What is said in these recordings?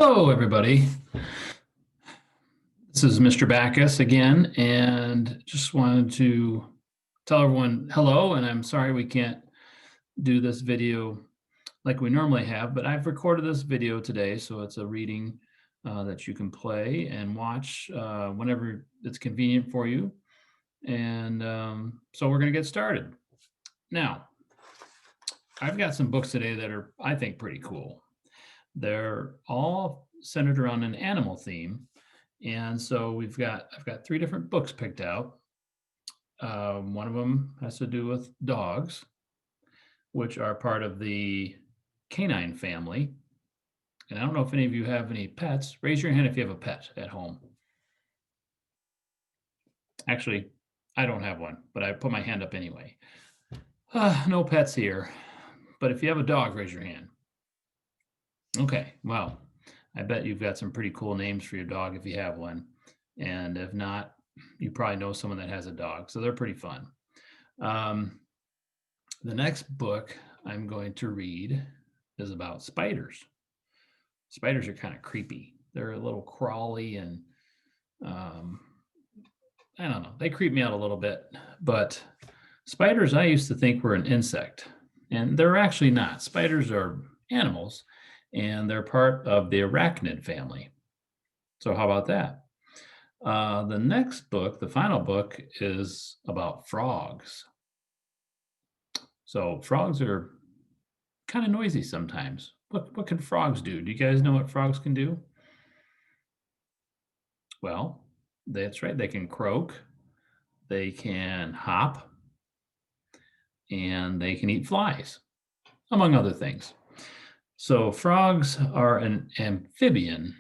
Hello, everybody. This is Mr. Backus again, and just wanted to tell everyone hello, and I'm sorry we can't do this video like we normally have, but I've recorded this video today, so it's a reading that you can play and watch whenever it's convenient for you. And so we're going to get started. Now, I've got some books today that are, I think, pretty cool. They're all centered around an animal theme. And so I've got three different books picked out. One of them has to do with dogs, which are part of the canine family. And I don't know if any of you have any pets. Raise your hand if you have a pet at home. Actually, I don't have one, but I put my hand up anyway. No pets here. But if you have a dog, raise your hand. Okay, well, I bet you've got some pretty cool names for your dog if you have one. And if not, you probably know someone that has a dog. So they're pretty fun. The next book I'm going to read is about spiders. Spiders are kind of creepy. They're a little crawly and I don't know. They creep me out a little bit. But spiders, I used to think were an insect. And they're actually not. Spiders are animals. And they're part of the arachnid family. So how about that? The next book, the final book, is about frogs. So frogs are kind of noisy sometimes. What can frogs do? Do you guys know what frogs can do? Well, that's right. They can croak, they can hop, and they can eat flies, among other things. So frogs are an amphibian,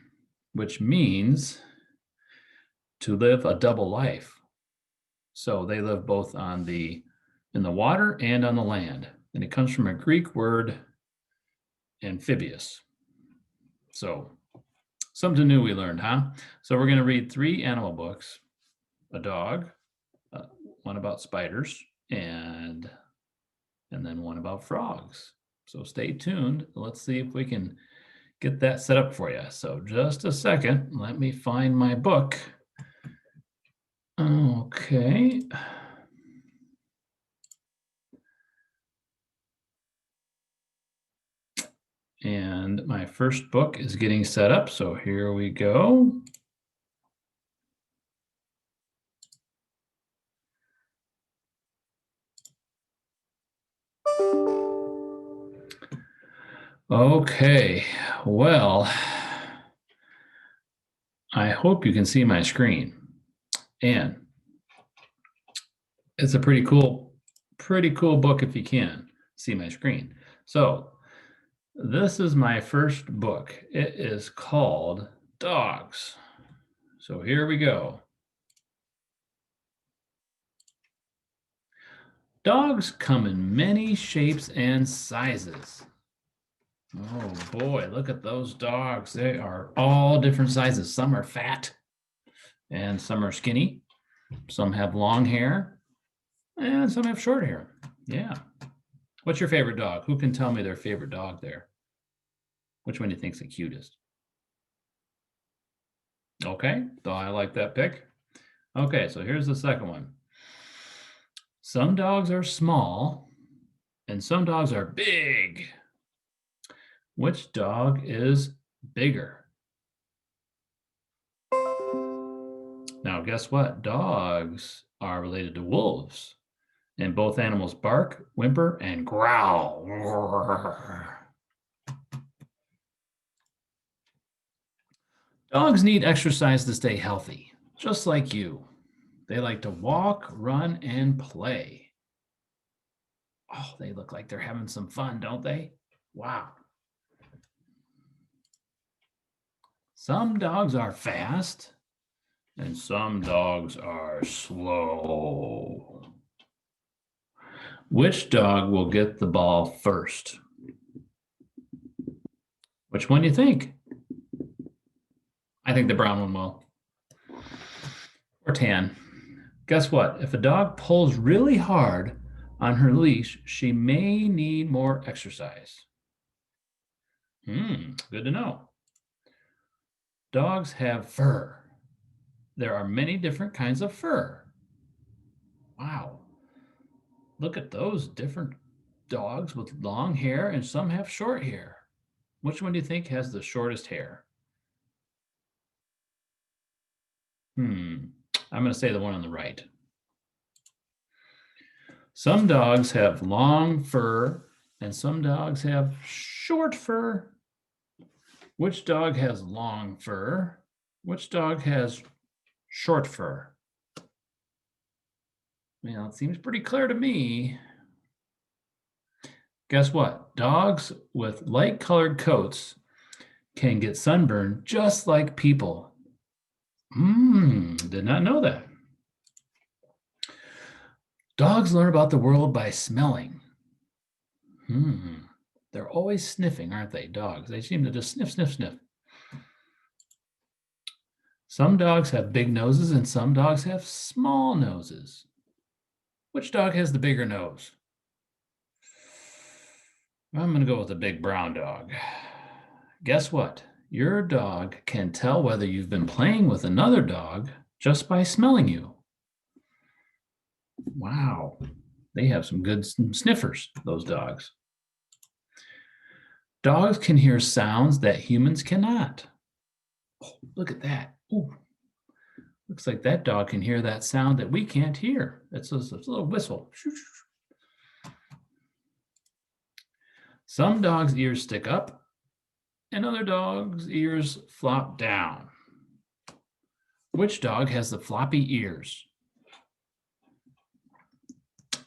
which means to live a double life. So they live both in the water and on the land. And it comes from a Greek word, amphibious. So something new we learned, huh? So we're going to read three animal books, a dog, one about spiders, and then one about frogs. So stay tuned. Let's see if we can get that set up for you. So just a second, let me find my book. Okay. And my first book is getting set up. So here we go. Okay, well, I hope you can see my screen. And it's a pretty cool book if you can see my screen. So this is my first book. It is called Dogs. So here we go. Dogs come in many shapes and sizes. Oh boy, look at those dogs. They are all different sizes. Some are fat and some are skinny. Some have long hair and some have short hair. Yeah. What's your favorite dog? Who can tell me their favorite dog there? Which one do you think's the cutest? Okay, so I like that pick. Okay, so here's the second one. Some dogs are small and some dogs are big. Which dog is bigger? Now, guess what? Dogs are related to wolves, and both animals bark, whimper, and growl. Dogs need exercise to stay healthy, just like you. They like to walk, run, and play. Oh, they look like they're having some fun, don't they? Wow. Some dogs are fast, and some dogs are slow. Which dog will get the ball first? Which one do you think? I think the brown one will. Or tan. Guess what? If a dog pulls really hard on her leash, she may need more exercise. Good to know. Dogs have fur. There are many different kinds of fur. Wow. Look at those different dogs with long hair, and some have short hair. Which one do you think has the shortest hair? I'm going to say the one on the right. Some dogs have long fur and some dogs have short fur. Which dog has long fur? Which dog has short fur? Well, it seems pretty clear to me. Guess what? Dogs with light-colored coats can get sunburned just like people. Did not know that. Dogs learn about the world by smelling. They're always sniffing, aren't they, dogs? They seem to just sniff, sniff, sniff. Some dogs have big noses and some dogs have small noses. Which dog has the bigger nose? I'm going to go with the big brown dog. Guess what? Your dog can tell whether you've been playing with another dog just by smelling you. Wow, they have some good sniffers, those dogs. Dogs can hear sounds that humans cannot. Oh, look at that. Ooh. Looks like that dog can hear that sound that we can't hear. It's a little whistle. Some dogs' ears stick up and other dogs' ears flop down. Which dog has the floppy ears?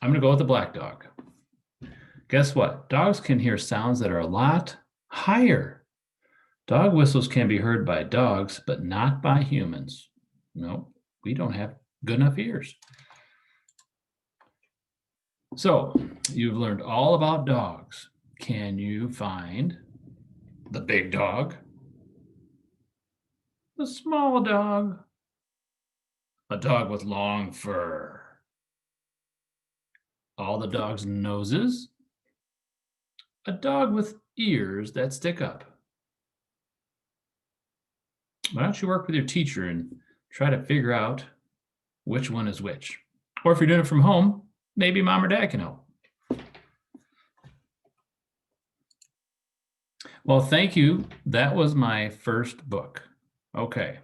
I'm going to go with the black dog. Guess what? Dogs can hear sounds that are a lot higher. Dog whistles can be heard by dogs, but not by humans. No, we don't have good enough ears. So you've learned all about dogs. Can you find the big dog, the small dog, a dog with long fur, all the dog's noses, a dog with ears that stick up? Why don't you work with your teacher and try to figure out which one is which? Or if you're doing it from home, maybe mom or dad can help. Well, thank you. That was my first book. Okay.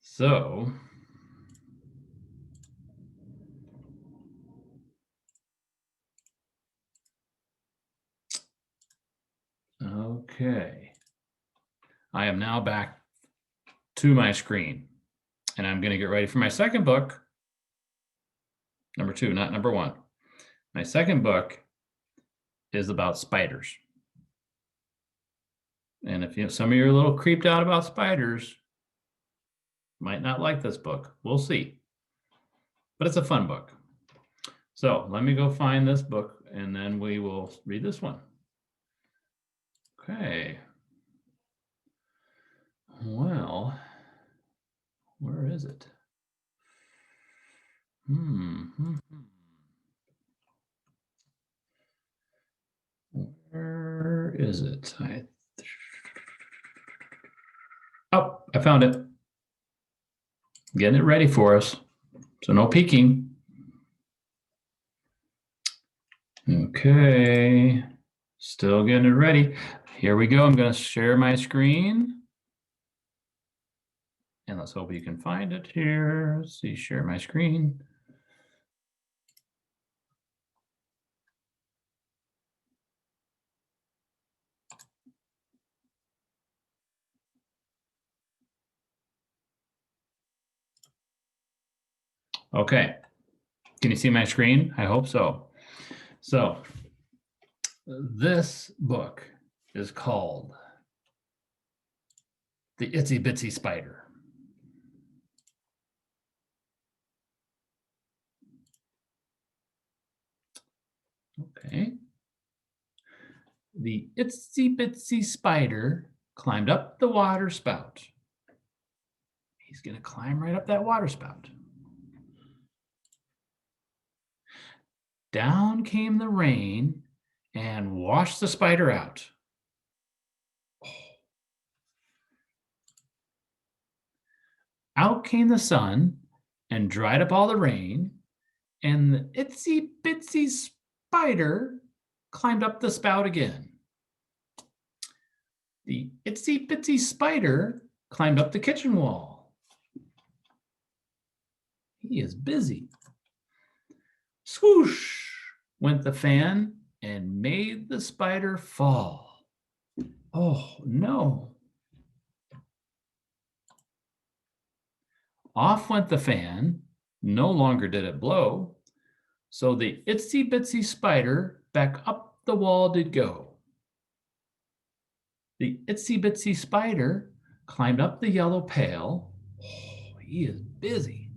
So, okay. I am now back to my screen and I'm going to get ready for my second book. Number 2, not number 1. My second book is about spiders. And if some of you are a little creeped out about spiders, might not like this book. We'll see. But it's a fun book. So let me go find this book and then we will read this one. Okay. Well, where is it? Where is it? Oh, I found it. Getting it ready for us. So no peeking. Okay. Still getting it ready. Here we go. I'm going to share my screen. And let's hope you can find it here. Let's see, share my screen. Okay. Can you see my screen? I hope so. So this book is called The Itsy Bitsy Spider. Okay. The itsy bitsy spider climbed up the water spout. He's going to climb right up that water spout. Down came the rain and washed the spider out. Out came the sun and dried up all the rain, and the itsy bitsy spider climbed up the spout again. The itsy bitsy spider climbed up the kitchen wall. He is busy. Swoosh went the fan and made the spider fall. Oh no. Off went the fan. No longer did it blow. So the itsy bitsy spider back up the wall did go. The itsy bitsy spider climbed up the yellow pail. Oh, he is busy.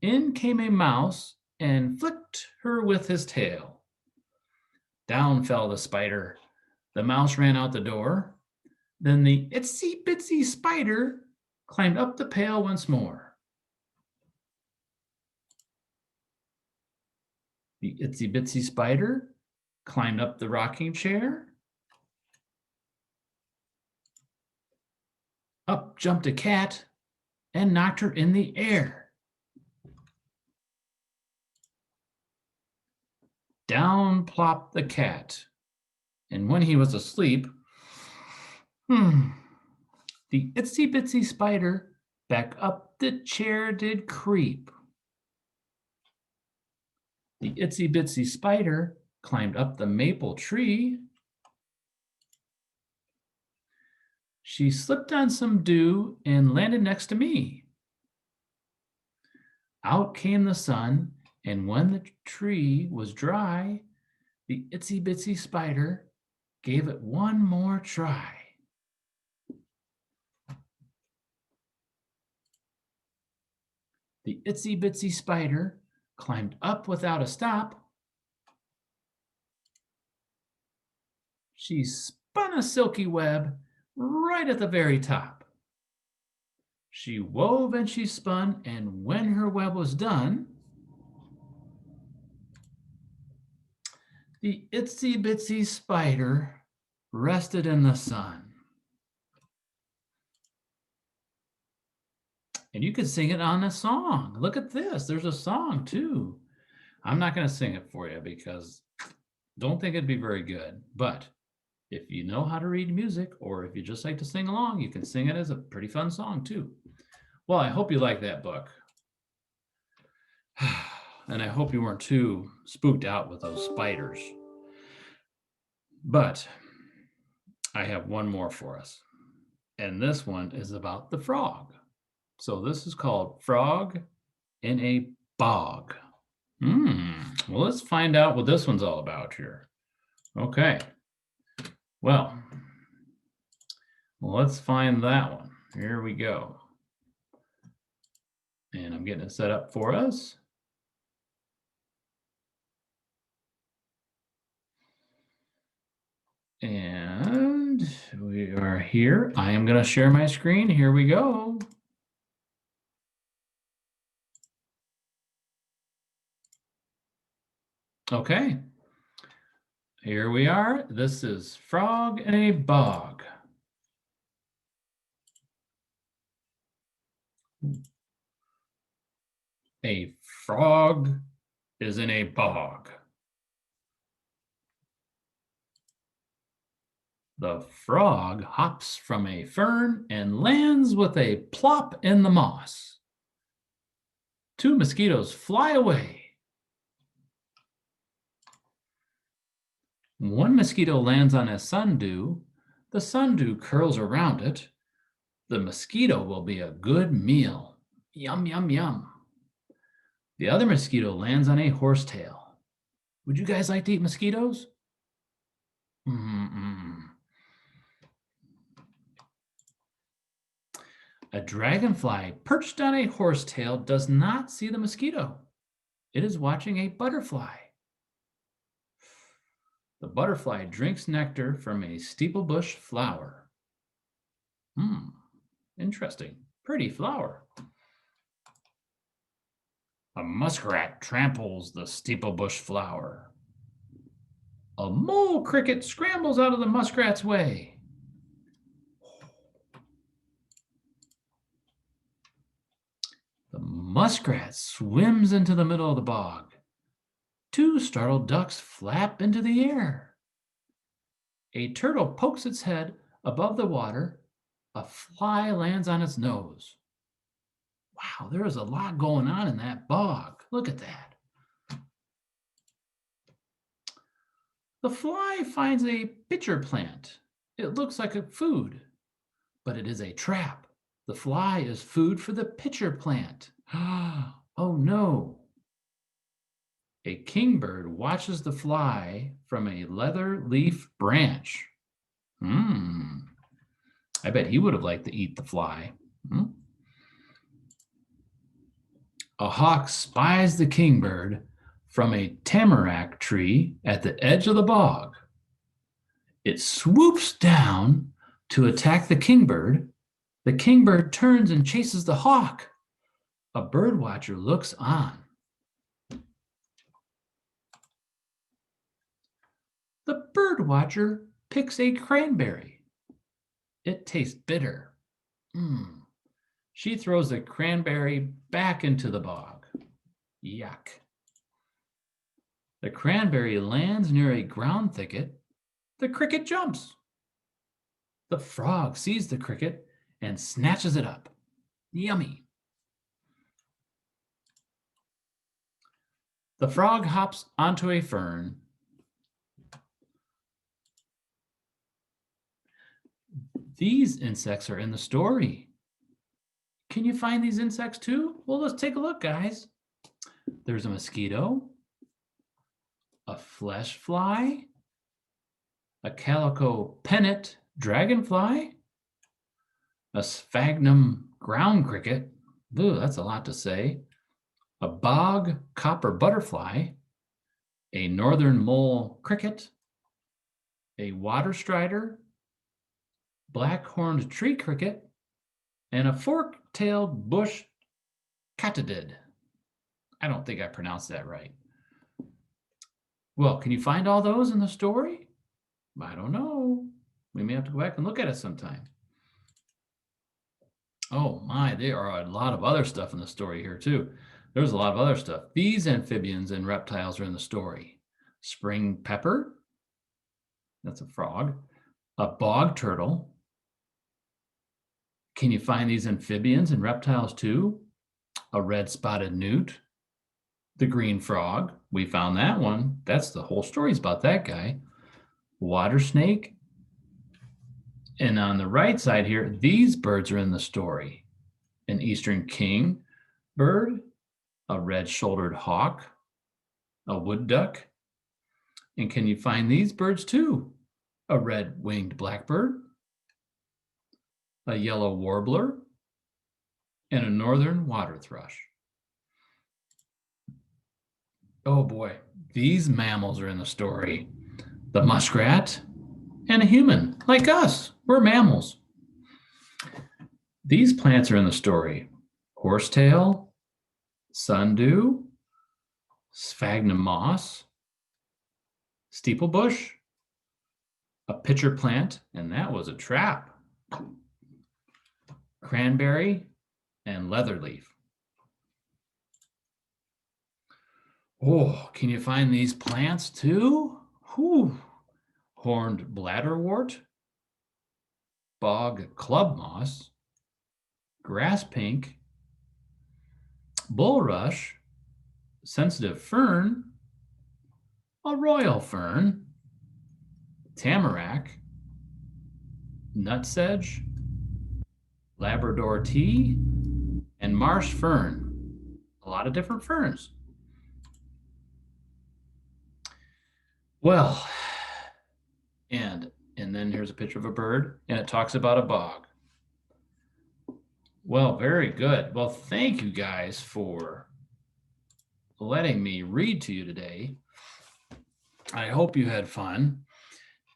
In came a mouse and flicked her with his tail. Down fell the spider. The mouse ran out the door. Then the itsy bitsy spider climbed up the pail once more. The itsy bitsy spider climbed up the rocking chair. Up jumped a cat and knocked her in the air. Down plopped the cat, and when he was asleep, the itsy bitsy spider back up the chair did creep. The itsy bitsy spider climbed up the maple tree. She slipped on some dew and landed next to me. Out came the sun, and when the tree was dry, the itsy bitsy spider gave it one more try. The itsy bitsy spider climbed up without a stop. She spun a silky web right at the very top. She wove and she spun, and when her web was done, the itsy bitsy spider rested in the sun. And you could sing it on a song. Look at this. There's a song too. I'm not going to sing it for you because don't think it'd be very good. But if you know how to read music, or if you just like to sing along, you can sing it as a pretty fun song too. Well, I hope you like that book. And I hope you weren't too spooked out with those spiders. But I have one more for us. And this one is about the frog. So this is called Frog in a Bog. Well, let's find out what this one's all about here. Okay. Well, let's find that one. Here we go. And I'm getting it set up for us. And we are here. I am going to share my screen. Here we go. Okay. Here we are. This is Frog in a Bog. A frog is in a bog. The frog hops from a fern and lands with a plop in the moss. Two mosquitoes fly away. One mosquito lands on a sundew. The sundew curls around it. The mosquito will be a good meal. Yum, yum, yum. The other mosquito lands on a horsetail. Would you guys like to eat mosquitoes? A dragonfly perched on a horsetail does not see the mosquito. It is watching a butterfly. The butterfly drinks nectar from a steeplebush flower. Interesting. Pretty flower. A muskrat tramples the steeplebush flower. A mole cricket scrambles out of the muskrat's way. muskrat swims into the middle of the bog. Two startled ducks flap into the air. A turtle pokes its head above the water. A fly lands on its nose. Wow, there is a lot going on in that bog. Look at that. The fly finds a pitcher plant. It looks like a food, but it is a trap. The fly is food for the pitcher plant. Oh no. A kingbird watches the fly from a leather leaf branch. I bet he would have liked to eat the fly. A hawk spies the kingbird from a tamarack tree at the edge of the bog. It swoops down to attack the kingbird. The kingbird turns and chases the hawk. A bird watcher looks on. The bird watcher picks a cranberry. It tastes bitter. She throws the cranberry back into the bog. Yuck. The cranberry lands near a ground thicket. The cricket jumps. The frog sees the cricket and snatches it up. Yummy. The frog hops onto a fern. These insects are in the story. Can you find these insects too? Well, let's take a look, guys. There's a mosquito, a flesh fly, a calico pennant dragonfly, a sphagnum ground cricket. Ooh, that's a lot to say. A bog copper butterfly, a northern mole cricket, a water strider, black-horned tree cricket, and a fork-tailed bush katydid. I don't think I pronounced that right. Well, can you find all those in the story? I don't know. We may have to go back and look at it sometime. Oh my, there are a lot of other stuff in the story here too. There's a lot of other stuff. These amphibians and reptiles are in the story. Spring pepper, that's a frog. A bog turtle. Can you find these amphibians and reptiles too? A red-spotted newt. The green frog, we found that one. That's the whole story's about that guy. Water snake. And on the right side here, these birds are in the story. An eastern king bird, a red-shouldered hawk, a wood duck. And can you find these birds too? A red-winged blackbird, a yellow warbler, and a northern water thrush. Oh boy, these mammals are in the story. The muskrat and a human, like us. We're mammals. These plants are in the story. Horsetail, sundew, sphagnum moss, steeplebush, a pitcher plant, and that was a trap, cranberry, and leatherleaf. Oh, can you find these plants too? Whew. Horned bladderwort, bog club moss, grass pink, bulrush, sensitive fern, a royal fern, tamarack, nutsedge, Labrador tea, and marsh fern. A lot of different ferns. Well, and then here's a picture of a bird, and it talks about a bog. Well, very good. Well, thank you guys for letting me read to you today. I hope you had fun,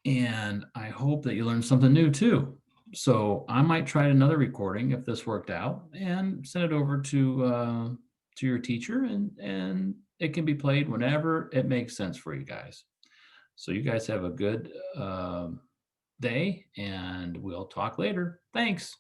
and I hope that you learned something new too. So I might try another recording if this worked out and send it over to your teacher, and it can be played whenever it makes sense for you guys. So you guys have a good day, and we'll talk later. Thanks.